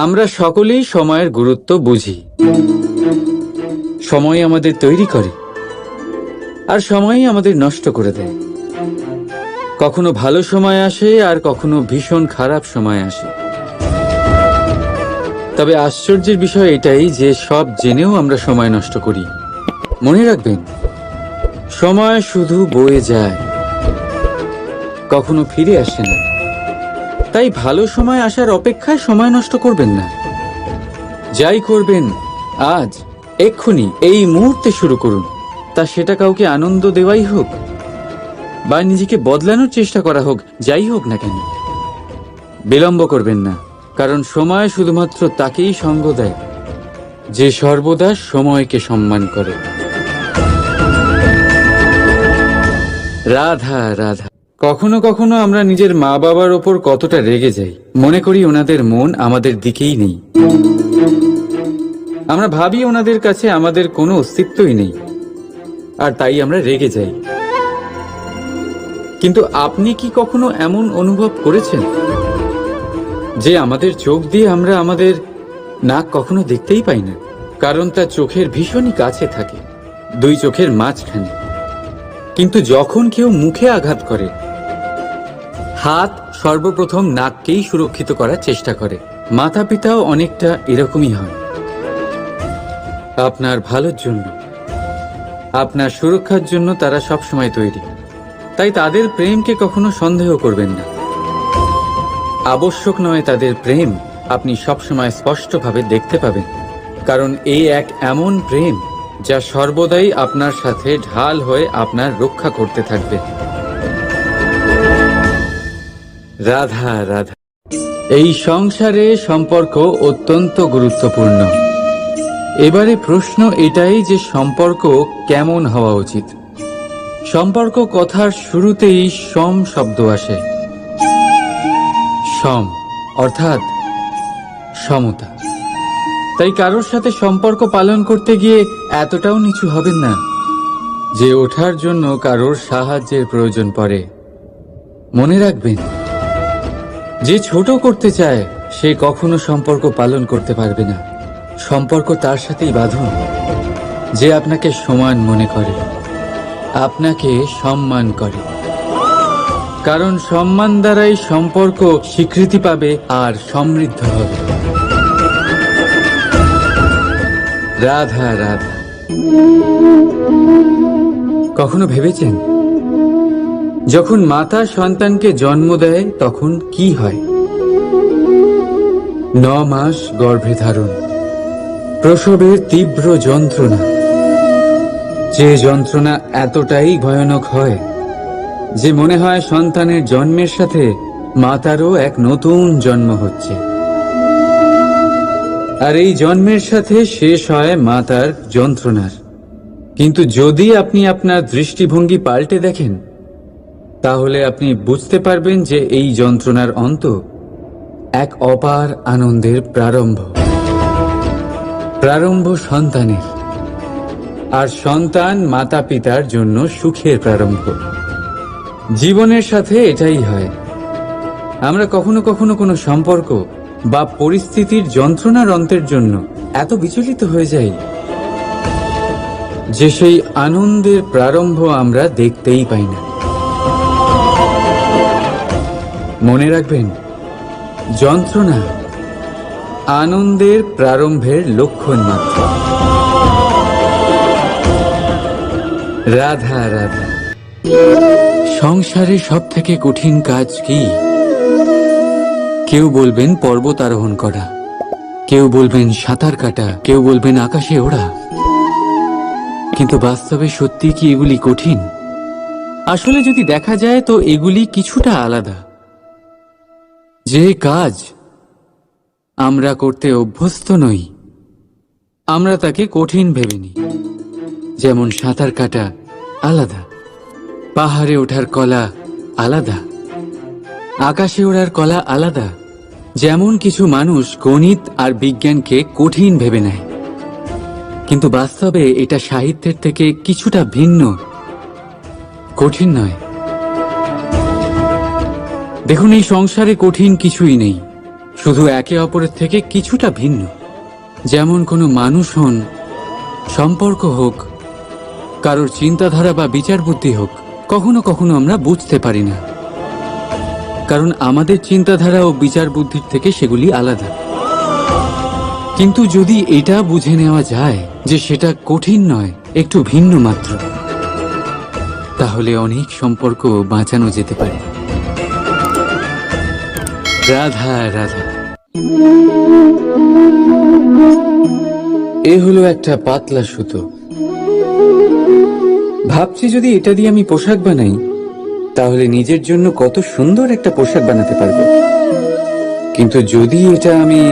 আমরা সকলেই সময়ের গুরুত্ব বুঝি। সময় আমাদের তৈরি করে, আর সময়ই আমাদের নষ্ট করে দেয়। কখনো ভালো সময় আসে, আর কখনো ভীষণ খারাপ সময় আসে। তবে আশ্চর্যের বিষয় এটাই যে সব জেনেও আমরা সময় নষ্ট করি। মনে রাখবেন, সময় শুধু বয়ে যায়, কখনো ফিরে আসে না। তাই ভালো সময় আসার অপেক্ষায় সময় নষ্ট করবেন না। যাই করবেন আজ, এক্ষুনি, এই মুহূর্তে শুরু করুন। তা সেটা কাউকে আনন্দ দেওয়াই হোক, বা নিজেকে বদলানোর চেষ্টা করা হোক, যাই হোক না কেন, বিলম্ব করবেন না। কারণ সময় শুধুমাত্র তাকেই সঙ্গ দেয় যে সর্বদা সময়কে সম্মান করে। রাধা রাধা। কখনো কখনো আমরা নিজের মা বাবার ওপর কতটা রেগে যাই, মনে করি ওনাদের মন আমাদের দিকেই নেই। আমরা ভাবি ওনাদের কাছে আমাদের কোনো অস্তিত্বই নেই, আর তাই আমরা রেগে যাই। কিন্তু আপনি কি কখনো এমন অনুভব করেছেন যে আমাদের চোখ দিয়ে আমরা আমাদের নাক কখনো দেখতেই পাই না? কারণ তা চোখের ভীষণই কাছে থাকে, দুই চোখের মাঝখানে। কিন্তু যখন কেউ মুখে আঘাত করে, হাত সর্বপ্রথম নাককেই সুরক্ষিত করার চেষ্টা করে। মাতা পিতাও অনেকটা এরকমই হয়। আপনার ভালোর জন্য, আপনার সুরক্ষার জন্য তারা সবসময় তৈরি। তাই তাদের প্রেমকে কখনো সন্দেহ করবেন না। আবশ্যক নয় তাদের প্রেম আপনি সবসময় স্পষ্টভাবে দেখতে পাবেন, কারণ এই এক এমন প্রেম যা সর্বদাই আপনার সাথে ঢাল হয়ে আপনার রক্ষা করতে থাকবে। রাধা রাধা। এই সংসারে সম্পর্ক অত্যন্ত গুরুত্বপূর্ণ। এবারে প্রশ্ন এটাই যে সম্পর্ক কেমন হওয়া উচিত। সম্পর্ক কথার শুরুতেই সম শব্দ আসে। সম অর্থাৎ সমতা। তাই কারোর সাথে সম্পর্ক পালন করতে গিয়ে এতটাও নিচু হবেন না যে ওঠার জন্য কারোর সাহায্যের প্রয়োজন পড়ে। মনে রাখবেন, যে ছোট করতে চায় সে কখনো সম্পর্ক পালন করতে পারবে না। সম্পর্ক তার সাথেই বাঁধুন যে আপনাকে সমান মনে করে, আপনাকে সম্মান করে। কারণ সম্মান দ্বারাই সম্পর্ক স্বীকৃতি পাবে আর সমৃদ্ধ হবে। রাধা রাধা। কখনো ভেবেছেন, যখন মাতা সন্তানকে জন্ম দেয় তখন কি হয়? 9 মাস গর্ভে ধারণ, প্রসবের তীব্র যন্ত্রণা, যে যন্ত্রণা এতটাই ভয়ানক হয় যে মনে হয় সন্তানের জন্মের সাথে মাতারও এক নতুন জন্ম হচ্ছে। আর এই জন্মের সাথে শেষ হয় মাতার যন্ত্রণার। কিন্তু যদি আপনি আপনার দৃষ্টিভঙ্গি পাল্টে দেখেন, তাহলে আপনি বুঝতে পারবেন যে এই যন্ত্রণার অন্ত এক অপার আনন্দের প্রারম্ভ। প্রারম্ভ সন্তানের, আর সন্তান মাতা পিতার জন্য সুখের প্রারম্ভ। জীবনের সাথে এটাই হয়। আমরা কখনো কখনো কোনো সম্পর্ক বা পরিস্থিতির যন্ত্রণার অন্তের জন্য এত বিচলিত হয়ে যাই যে সেই আনন্দের প্রারম্ভ আমরা দেখতেই পাই না। মনে রাখবেন, যন্ত্রণা আনন্দের প্রারম্ভের লক্ষণ মাত্র। রাধা রাধা। সংসারে সব থেকে কঠিন কাজ কি? কেউ বলবেন পর্বত আরোহণ করা, কেউ বলবেন সাঁতার কাটা, কেউ বলবেন আকাশে ওড়া। কিন্তু বাস্তবে সত্যি কি এগুলি কঠিন? আসলে যদি দেখা যায় তো এগুলি কিছুটা আলাদা। যে কাজ আমরা করতে অভ্যস্ত নই, আমরা তাকে কঠিন ভেবে নিই। যেমন সাঁতার কাটা আলাদা, পাহাড়ে ওঠার কলা আলাদা, আকাশে ওড়ার কলা আলাদা। যেমন কিছু মানুষ গণিত আর বিজ্ঞানকে কঠিন ভেবে নেয়, কিন্তু বাস্তবে এটা সাহিত্যের থেকে কিছুটা ভিন্ন, কঠিন নয়। দেখুন, এই সংসারে কঠিন কিছুই নেই। শুধু একে অপরের থেকে কিছুটা ভিন্ন। যেমন কোনো মানুষ হন, সম্পর্ক হোক, কারোর চিন্তাধারা বা বিচার বুদ্ধি হোক, কখনো কখনো আমরা বুঝতে পারি না, কারণ আমাদের চিন্তাধারা ও বিচার বুদ্ধির থেকে সেগুলি আলাদা। কিন্তু যদি এটা বুঝে নেওয়া যায় যে সেটা কঠিন নয়, একটু ভিন্ন মাত্র, তাহলে অনেক সম্পর্ক বাঁচানো যেতে পারে। রাধা রাধা। এ হলো একটা পাতলা সুতো। ভাবছি যদি এটা দিয়ে আমি পোশাক বানাই, তাহলে নিজের জন্য কত সুন্দর একটা পোশাক বানাতে পারবো। কিন্তু যদি এটা আমি,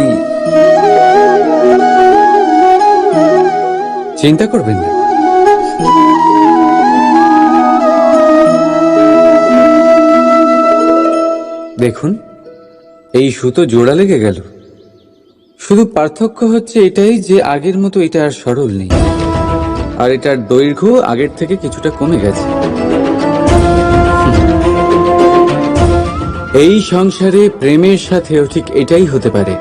চিন্তা করবেন না, দেখুন এই সুতো জোড়া লেগে গেল। শুধু পার্থক্য হচ্ছে এটাই যে আগের মতো এটা আর সরল নেই, আর এটার দৈর্ঘ্য আগের থেকে কিছুটা কমে গেছে। এই সংসারে প্রেমের সাথেও ঠিক এটাই হতে পারে।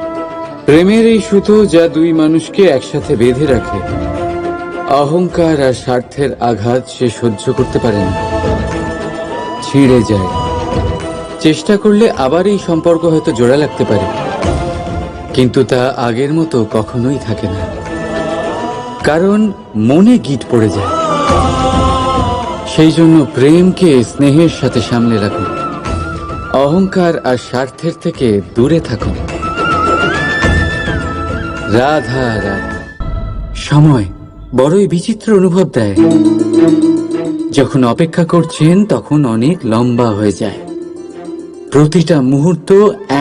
প্রেমের এই সুতো যা দুই মানুষকে একসাথে বেঁধে রাখে, অহংকার আর স্বার্থের আঘাত সে সহ্য করতে পারে না, ছিঁড়ে যায়। চেষ্টা করলে আবার এই সম্পর্ক হয়তো জোড়া লাগতে পারে, কিন্তু তা আগের মতো কখনোই থাকে না, কারণ মনে গিট পড়ে যায়। সেই জন্য প্রেমকে স্নেহের সাথে সামলে রাখুন, অহংকার আর স্বার্থের থেকে দূরে থাকুন। রাধা রাধা। সময় বড়ই বিচিত্র অনুভব দেয়। যখন অপেক্ষা করছেন তখন অনেক লম্বা হয়ে যায়। প্রতিটা মুহূর্ত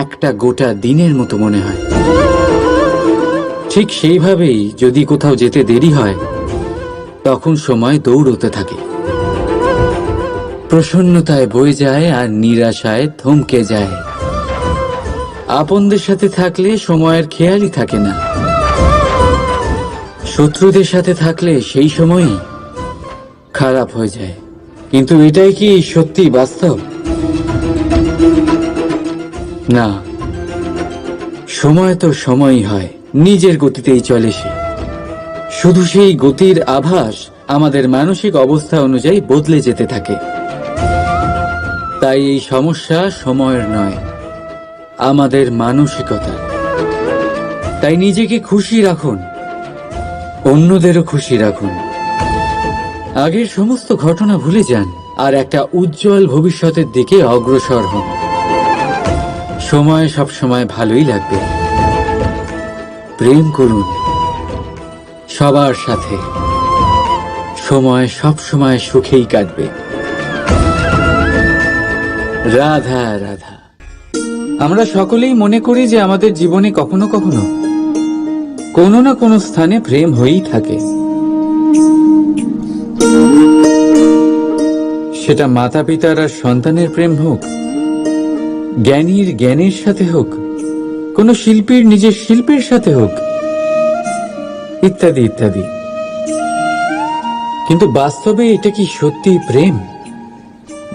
একটা গোটা দিনের মতো মনে হয়। ঠিক সেইভাবেই যদি কোথাও যেতে দেরি হয়, তখন সময় দৌড়তে থাকে, প্রসন্নতায় বয়ে যায় আর নিরাশায় থমকে যায়। আপনদের সাথে থাকলে সময়ের খেয়ালই থাকে না, শত্রুদের সাথে থাকলে সেই সময়ই খারাপ হয়ে যায়। কিন্তু এটাই কি সত্যি বাস্তব? না, সময় তো সময়ই হয়, নিজের গতিতেই চলে সে। শুধু সেই গতির আভাস আমাদের মানসিক অবস্থা অনুযায়ী বদলে যেতে থাকে। তাই এই সমস্যা সময়ের নয়, আমাদের মানসিকতা। তাই নিজেকে খুশি রাখুন, অন্যদেরও খুশি রাখুন। আগের সমস্ত ঘটনা ভুলে যান আর একটা উজ্জ্বল ভবিষ্যতের দিকে অগ্রসর হন। সময় সবসময় ভালোই লাগবে। প্রেম করুন সবার সাথে, সময় সবসময় সুখেই কাটবে। রাধা রাধা। আমরা সকলেই মনে করি যে আমাদের জীবনে কখনো কখনো কোনো না কোনো স্থানে প্রেম হয়েই থাকে। সেটা মাতা পিতার আর সন্তানের প্রেম হোক, জ্ঞানীর জ্ঞানের সাথে হোক, কোনো শিল্পীর নিজের শিল্পের সাথে হোক, ইত্যাদি ইত্যাদি। কিন্তু বাস্তবে এটা কি সত্যি প্রেম?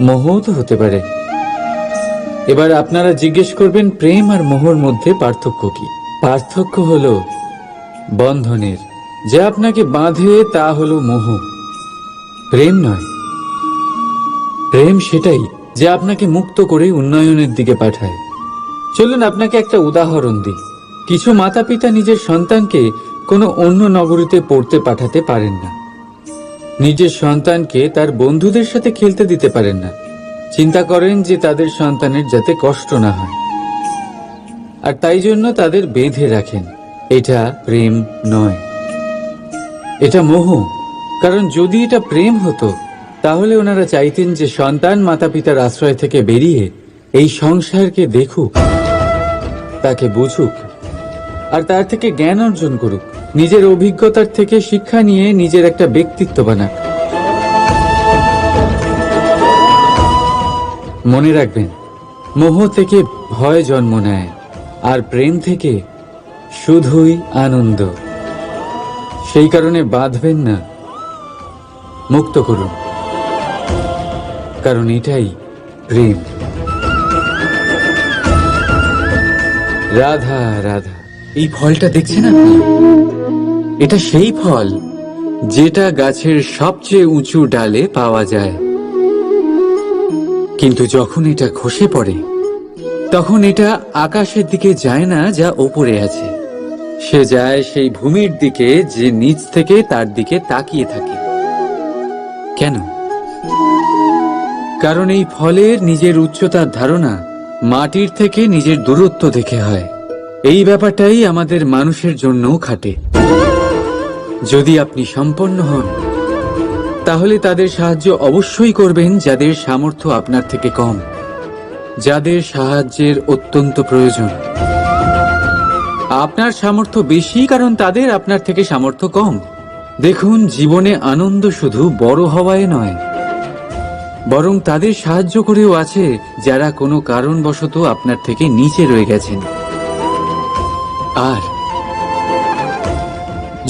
মোহও তো হতে পারে। এবার আপনারা জিজ্ঞেস করবেন, প্রেম আর মোহর মধ্যে পার্থক্য কি? পার্থক্য হলো বন্ধনের। যা আপনাকে বাঁধে তা হলো মোহ, প্রেম নয়। প্রেম সেটাই যা আপনাকে মুক্ত করে উন্নয়নের দিকে পাঠায়। চলুন আপনাকে একটা উদাহরণ দিই। কিছু মাতা পিতা নিজের সন্তানকে কোনো অন্য নগরীতে পড়তে পাঠাতে পারেন না, নিজের সন্তানকে তার বন্ধুদের সাথে খেলতে দিতে পারেন না। চিন্তা করেন যে তাদের সন্তানের যাতে কষ্ট না হয়, আর তাই জন্য তাদের বেঁধে রাখেন। এটা প্রেম নয়, এটা মোহ। কারণ যদি এটা প্রেম হতো, তাহলে ওনারা চাইতেন যে সন্তান মাতা পিতার আশ্রয় থেকে বেরিয়ে এই সংসারকে দেখুক, তাকে বুঝুক, আর তার থেকে জ্ঞান অর্জন করুক, নিজের অভিজ্ঞতার থেকে শিক্ষা নিয়ে নিজের একটা ব্যক্তিত্ব বানাক। মনে রাখবেন, মোহ থেকে ভয় জন্ম নেয়, আর প্রেম থেকে শুধুই আনন্দ। সেই কারণে বাঁধবেন না, মুক্ত করুন, কারণ এটাই প্রেম। রাধা রাধা, এই ফলটা দেখছেন আপনি? এটা সেই ফল যেটা গাছের সবচেয়ে উঁচু ডালে পাওয়া যায়, কিন্তু যখন এটা খসে পড়ে তখন এটা আকাশের দিকে যায় না যা ওপরে আছে, সে যায় সেই ভূমির দিকে যে নিচ থেকে তার দিকে তাকিয়ে থাকে। কেন? কারণ এই ফলের নিজের উচ্চতার ধারণা মাটির থেকে নিজের দূরত্ব দেখে হয়। এই ব্যাপারটাই আমাদের মানুষের জন্যও খাটে। যদি আপনি সম্পন্ন হন তাহলে তাদের সাহায্য অবশ্যই করবেন যাদের সামর্থ্য আপনার থেকে কম, যাদের সাহায্যের অত্যন্ত প্রয়োজন। আপনার সামর্থ্য বেশি কারণ তাদের আপনার থেকে সামর্থ্য কম। দেখুন, জীবনে আনন্দ শুধু বড় হওয়ায় নয়, বরং তাদের সাহায্য করেও আছে যারা কোনো কারণবশত আপনার থেকে নিচে রয়ে গেছেন। আর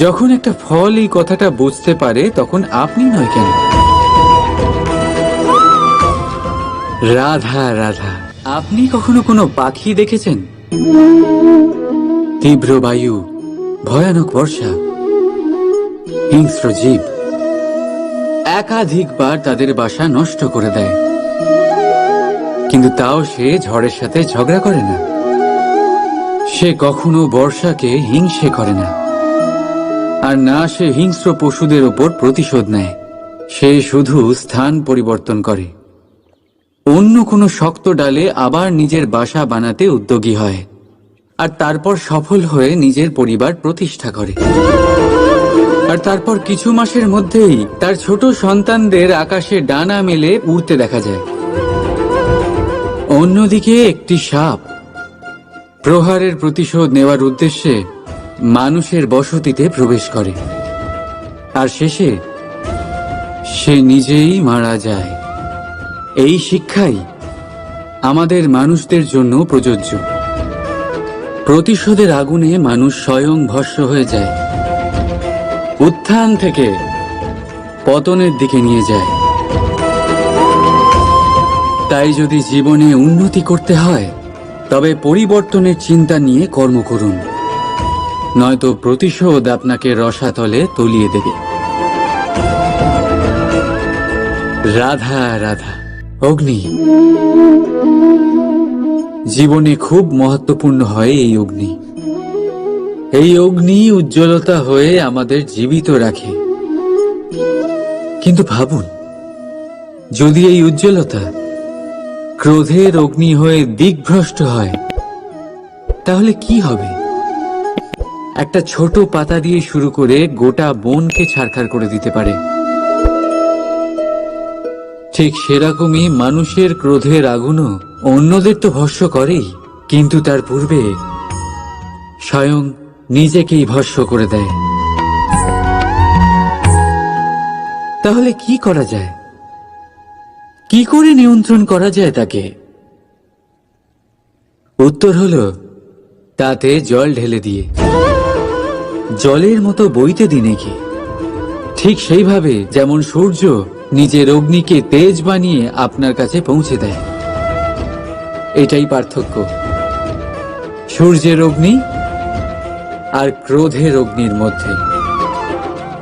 যখন একটা ফল এই কথাটা বুঝতে পারে তখন আপনি নয় কেন? রাধা রাধা, আপনি কখনো কোনো পাখি দেখেছেন? তীব্র বায়ু, ভয়ানক বর্ষা, হিংস্র জীব একাধিকবার তাদের বাসা নষ্ট করে দেয়, কিন্তু তাও সে ঝড়ের সাথে ঝগড়া করে না। সে কখনো বর্ষাকে হিংসে করে না, আর না সে হিংস্র পশুদের ওপর প্রতিশোধ নেয়। সে শুধু স্থান পরিবর্তন করে, অন্য কোনো শক্ত ডালে আবার নিজের বাসা বানাতে উদ্যোগী হয়, আর তারপর সফল হয়ে নিজের পরিবার প্রতিষ্ঠা করে। আর তারপর কিছু মাসের মধ্যেই তার ছোট সন্তানদের আকাশে ডানা মেলে উড়তে দেখা যায়। অন্যদিকে একটি সাপ প্রহারের প্রতিশোধ নেওয়ার উদ্দেশ্যে মানুষের বসতিতে প্রবেশ করে, আর শেষে সে নিজেই মারা যায়। এই শিক্ষাই আমাদের মানুষদের জন্য প্রযোজ্য। প্রতিশোধের আগুনে মানুষ স্বয়ং ভস্ম হয়ে যায়, উত্থান থেকে পতনের দিকে নিয়ে যায়। তাই যদি জীবনে উন্নতি করতে হয় তবে পরিবর্তনের চিন্তা নিয়ে কর্ম করুন, নয়তো প্রতিশোধ আপনাকে রসাতলে তলিয়ে দেবে। রাধা রাধা। অগ্নি জীবনে খুব মহত্বপূর্ণ হয়। এই অগ্নি উজ্জ্বলতা হয়ে আমাদের জীবিত রাখে। কিন্তু ভাবুন, যদি এই উজ্জ্বলতা ক্রোধের অগ্নি হয়ে দিকভ্রষ্ট হয় তাহলে কি হবে? একটা ছোট পাতা দিয়ে শুরু করে গোটা বনকে ছারখার করে দিতে পারে। ঠিক সেরকমই মানুষের ক্রোধের আগুনও অন্যদের তো ভস্ম করেই, কিন্তু তার পূর্বে স্বয়ং নিজেকেই ভস্ম করে দেয়। তাহলে কি করা যায়? কি করে নিয়ন্ত্রণ করা যায় তাকে? উত্তর হলো তাতে জল ঢেলে দিয়ে, জলের মতো বইতে দিনে কি। ঠিক সেইভাবে যেমন সূর্য নিজের অগ্নিকে তেজ বানিয়ে আপনার কাছে পৌঁছে দেয়। এটাই পার্থক্য সূর্যের অগ্নি আর ক্রোধের অগ্নির মধ্যে।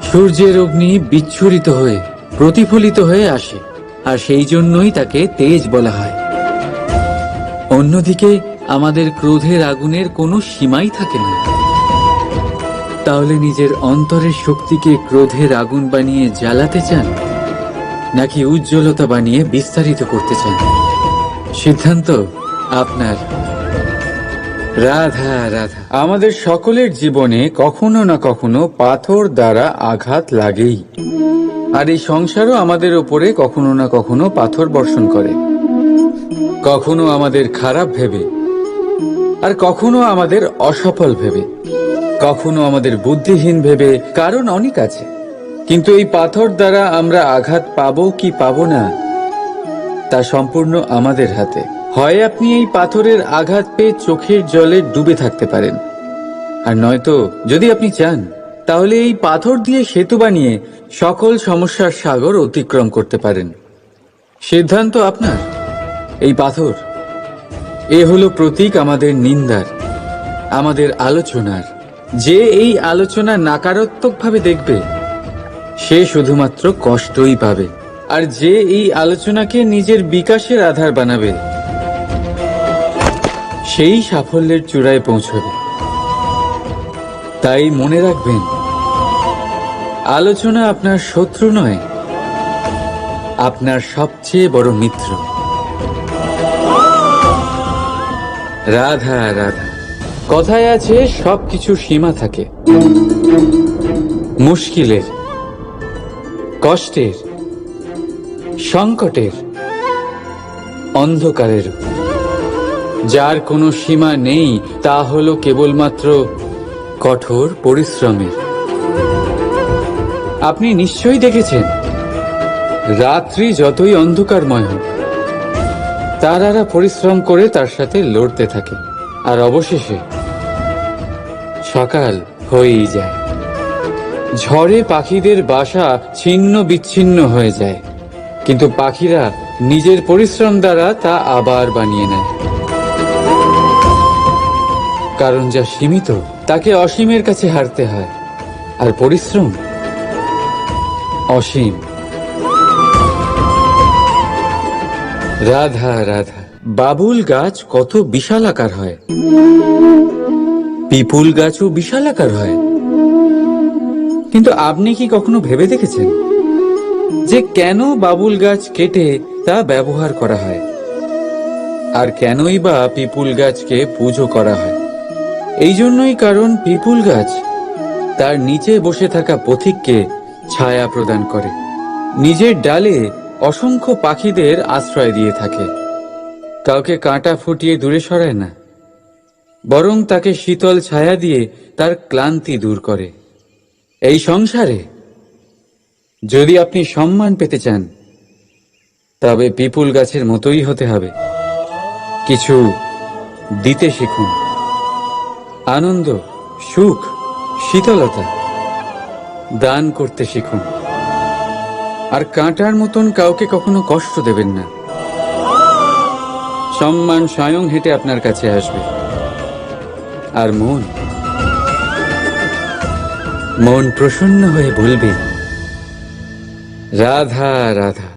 সূর্যের অগ্নি বিচ্ছুরিত হয়ে প্রতিফলিত হয়ে আসে, আর সেই জন্যই তাকে তেজ বলা হয়। অন্যদিকে আমাদের ক্রোধের আগুনের কোনো সীমাই থাকে না। তাহলে নিজের অন্তরের শক্তিকে ক্রোধের আগুন বানিয়ে জ্বালাতে চান, নাকি উজ্জ্বলতা বানিয়ে বিস্তারিত করতে চান? সিদ্ধান্ত আপনার। রাধা রাধা। আমাদের সকলের জীবনে কখনো না কখনো পাথর দ্বারা আঘাত লাগেই, আর এই সংসারও আমাদের উপরে কখনো না কখনো পাথর বর্ষণ করে। কখনো আমাদের খারাপ ভেবে, আর কখনো আমাদের অসফল ভেবে, কখনো আমাদের বুদ্ধিহীন ভেবে। কারণ অনেক আছে, কিন্তু এই পাথর দ্বারা আমরা আঘাত পাবো কি পাবো না তা সম্পূর্ণ আমাদের হাতে। হয় আপনি এই পাথরের আঘাত পেয়ে চোখের জলে ডুবে থাকতে পারেন, আর নয়তো যদি আপনি চান তাহলে এই পাথর দিয়ে সেতু বানিয়ে সকল সমস্যার সাগর অতিক্রম করতে পারেন। সিদ্ধান্ত আপনার। এই পাথর, এ হলো প্রতীক আমাদের নিন্দার, আমাদের আলোচনার। যে এই আলোচনা নাকারাত্মকভাবে দেখবে সে শুধুমাত্র কষ্টই পাবে, আর যে এই আলোচনাকে নিজের বিকাশের আধার বানাবে সেই সাফল্যের চূড়ায় পৌঁছবে। তাই মনে রাখবেন, আলোচনা আপনার শত্রু নয়, আপনার সবচেয়ে বড় মিত্র। রাধা রাধা। কথায় আছে সবকিছুর সীমা থাকে, মুশকিলের, কষ্টের, সংকটের, অন্ধকারের। যার কোনো সীমা নেই তা হলো কেবলমাত্র কঠোর পরিশ্রমের। আপনি নিশ্চয়ই দেখেছেন, রাত্রি যতই অন্ধকারময় হোক তারারা পরিশ্রম করে তার সাথে লড়তে থাকে, আর অবশেষে সকাল হয়েই যায়। ঝড়ে পাখিদের বাসা ছিন্ন বিচ্ছিন্ন হয়ে যায়, কিন্তু পাখিরা নিজের পরিশ্রম দ্বারা তা আবার বানিয়ে নেয়। কারণ যা সীমিত তাকে অসীমের কাছে হারতে হয়, আর পরিশ্রম অসীম। রাধা রাধা। বাবুল গাছ কত বিশালাকার হয়, পিপুল গাছও বিশালাকার হয়। কিন্তু আপনি কি কখনো ভেবে দেখেছেন যে কেন বাবুল গাছ কেটে তা ব্যবহার করা হয়, আর কেনই বা পিপুল গাছকে পুজো করা হয়? এই জন্যই, কারণ পিপুল গাছ তার নিচে বসে থাকা পথিককে ছায়া প্রদান করে, নিজের ডালে অসংখ্য পাখিদের আশ্রয় দিয়ে থাকে, কাউকে কাঁটা ফুটিয়ে দূরে সরায় না, বরং তাকে শীতল ছায়া দিয়ে তার ক্লান্তি দূর করে। এই সংসারে যদি আপনি সম্মান পেতে চান তবে পিপুল গাছের মতোই হতে হবে। কিছু দিতে শিখুন, আনন্দ, সুখ, শীতলতা দান করতে শিখুন, আর কাঁটার মতন কাউকে কখনো কষ্ট দেবেন না। সম্মান স্বয়ং হেঁটে আপনার কাছে আসবে। আর মন প্রসন্ন হয়ে বলবে রাধা রাধা।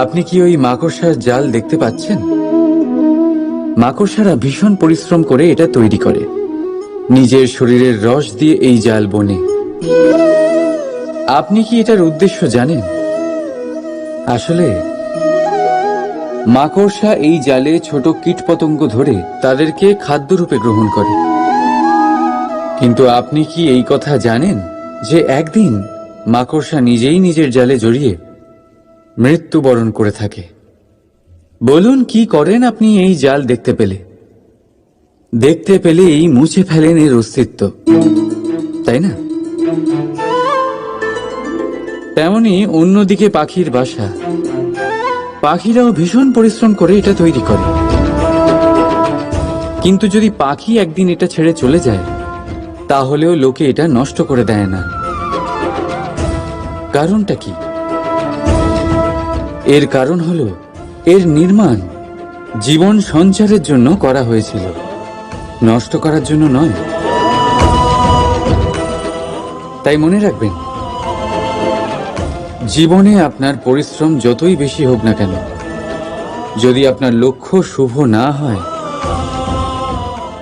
আপনি কি ওই মাকড়সার জাল দেখতে পাচ্ছেন? মাকড়সারা ভীষণ পরিশ্রম করে এটা তৈরি করে, নিজের শরীরের রস দিয়ে এই জাল বোনে। আপনি কি এটার উদ্দেশ্য জানেন? আসলে মাকড়সা এই জালে ছোট কীটপতঙ্গ ধরে তাদেরকে খাদ্যরূপে গ্রহণ করে। কিন্তু আপনি কি এই কথা জানেন যে একদিন মাকড়সা নিজেই নিজের জালে জড়িয়ে মৃত্যুবরণ করে থাকে? বলুন, কি করেন আপনি এই জাল দেখতে পেলে? দেখতে পেলেই মুছে ফেলেন এর অস্তিত্ব, তাই না? তেমনি অন্যদিকে পাখির বাসা, পাখিরাও ভীষণ পরিশ্রম করে এটা তৈরি করে। কিন্তু যদি পাখি একদিন এটা ছেড়ে চলে যায় তাহলেও লোকে এটা নষ্ট করে দেয় না। কারণটা কি? এর কারণ হলো এর নির্মাণ জীবন সঞ্চারের জন্য করা হয়েছিল, নষ্ট করার জন্য নয়। তাই মনে রাখবেন, জীবনে আপনার পরিশ্রম যতই বেশি হোক না কেন, যদি আপনার লক্ষ্য শুভ না হয়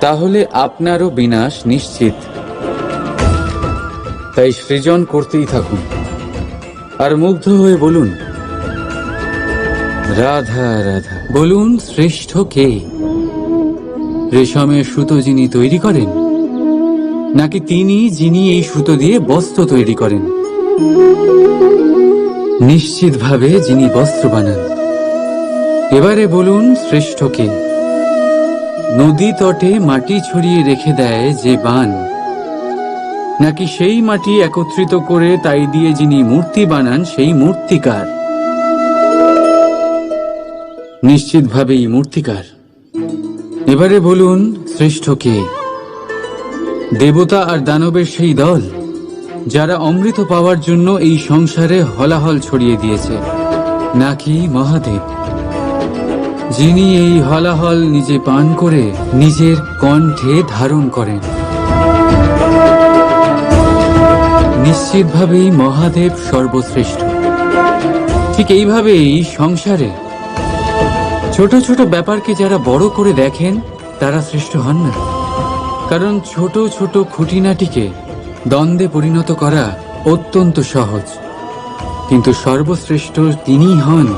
তাহলে আপনারও বিনাশ নিশ্চিত। তাই সৃজন করতেই থাকুন, আর মুগ্ধ হয়ে বলুন রাধা রাধা। বলুন, শ্রেষ্ঠ কে? রেশমের সুতো যিনি তৈরি করেন, নাকি তিনি যিনি এই সুতো দিয়ে বস্ত্র তৈরি করেন? নিশ্চিতভাবে যিনি বস্ত্র বানান। এবারে বলুন, শ্রেষ্ঠ কে? নদী তটে মাটি ছড়িয়ে রেখে দেয় যে বান, নাকি সেই মাটি একত্রিত করে তাই দিয়ে যিনি মূর্তি বানান সেই মূর্তিকার? নিশ্চিতভাবেই মূর্তিকার। এবারে বলুন, শ্রেষ্ঠ কে? দেবতা আর দানবের সেই দল যারা অমৃত পাওয়ার জন্য এই সংসারে হলাহল ছড়িয়ে দিয়েছে, নাকি মহাদেব? যিনি এই হলাহল নিজে পান করে নিজের কণ্ঠে ধারণ করেন। নিশ্চিতভাবেই মহাদেব সর্বশ্রেষ্ঠ। ঠিক এইভাবেই সংসারে ছোট ছোট ব্যাপারকে যারা বড় করে দেখেন তারা শ্রেষ্ঠ হন না। কারণ ছোট ছোট খুঁটিনাটিকে দ্বন্দ্বে পরিণত করা অত্যন্ত সহজ, কিন্তু সর্বশ্রেষ্ঠ তিনিই হন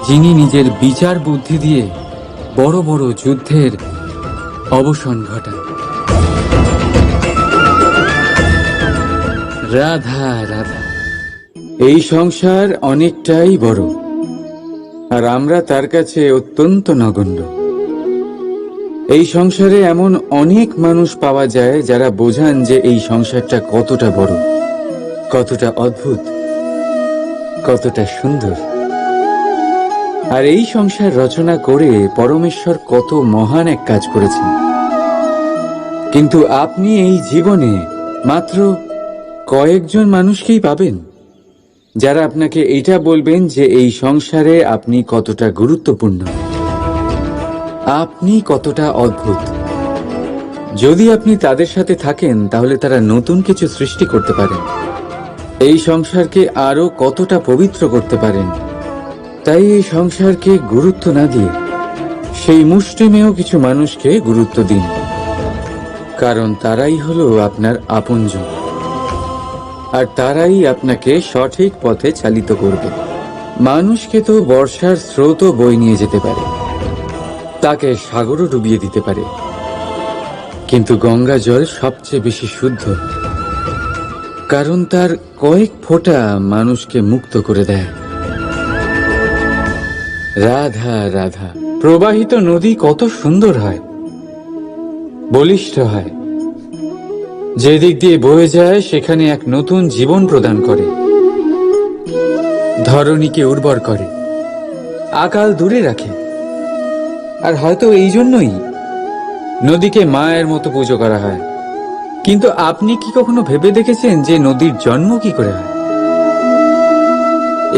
যিনি নিজের বিচার বুদ্ধি দিয়ে বড় বড় যুদ্ধের অবসান ঘটান। রাধা রাধা। এই সংসার অনেকটাই বড়, আর আমরা তার কাছে অত্যন্ত নগণ্য। এই সংসারে এমন অনেক মানুষ পাওয়া যায় যারা বোঝান যে এই সংসারটা কতটা বড়, কতটা অদ্ভুত, কতটা সুন্দর। আর এই সংসার রচনা করে পরমেশ্বর কত মহান এক কাজ করেছেন। কিন্তু আপনি এই জীবনে মাত্র কয়েকজন মানুষকেই পাবেন যারা আপনাকে এটা বলবেন যে এই সংসারে আপনি কতটা গুরুত্বপূর্ণ, আপনি কতটা অদ্ভুত। যদি আপনি তাদের সাথে থাকেন তাহলে তারা নতুন কিছু সৃষ্টি করতে পারেন, এই সংসারকে আরো কতটা পবিত্র করতে পারেন। তাই এই সংসারকে গুরুত্ব না দিয়ে সেই মুষ্টিমেয় কিছু মানুষকে গুরুত্ব দিন, কারণ তারাই হলো আপনার আপনজন, আর তারাই আপনাকে সঠিক পথে চালিত করবে। মানুষকে তো বর্ষার স্রোতও বয়ে নিয়ে যেতে পারে, তাকে সাগরও ডুবিয়ে দিতে পারে, কিন্তু গঙ্গা জল সবচেয়ে বেশি শুদ্ধ, কারণ তার কয়েক ফোঁটা মানুষকে মুক্ত করে দেয়। রাধা রাধা। প্রবাহিত নদী কত সুন্দর হয়, বলিষ্ঠ হয়, যেদিক দিয়ে বয়ে যায় সেখানে এক নতুন জীবন প্রদান করে, ধরণীকে উর্বর করে, আকাল দূরে রাখে। আর হয়তো এই জন্যই নদীকে মায়ের মতো পুজো করা হয়। কিন্তু আপনি কি কখনো ভেবে দেখেছেন যে নদীর জন্ম কি করে হয়?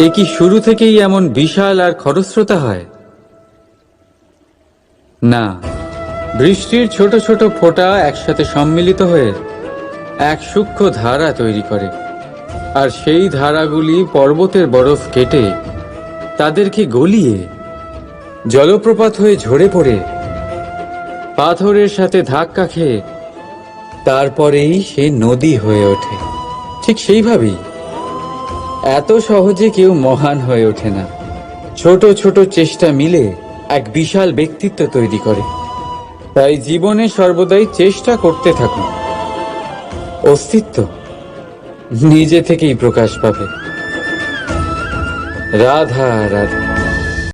এ কি শুরু থেকেই এমন বিশাল আর খরস্রোতা হয়? না, বৃষ্টির ছোট ছোট ফোঁটা একসাথে সম্মিলিত হয়ে এক সূক্ষ্ম ধারা তৈরি করে, আর সেই ধারাগুলি পর্বতের বরফ কেটে তাদেরকে গলিয়ে জলপ্রপাত হয়ে ঝরে পড়ে পাথরের সাথে ধাক্কা খেয়ে তারপরেই সে নদী হয়ে ওঠে। ঠিক সেইভাবেই এত সহজে কেউ মহান হয়ে ওঠে না। ছোট ছোট চেষ্টা মিলে এক বিশাল ব্যক্তিত্ব তৈরি করে। তাই জীবনে সর্বদাই চেষ্টা করতে থাকুন, অস্তিত্ব নিজে থেকেই প্রকাশ পাবে। রাধা রাধা।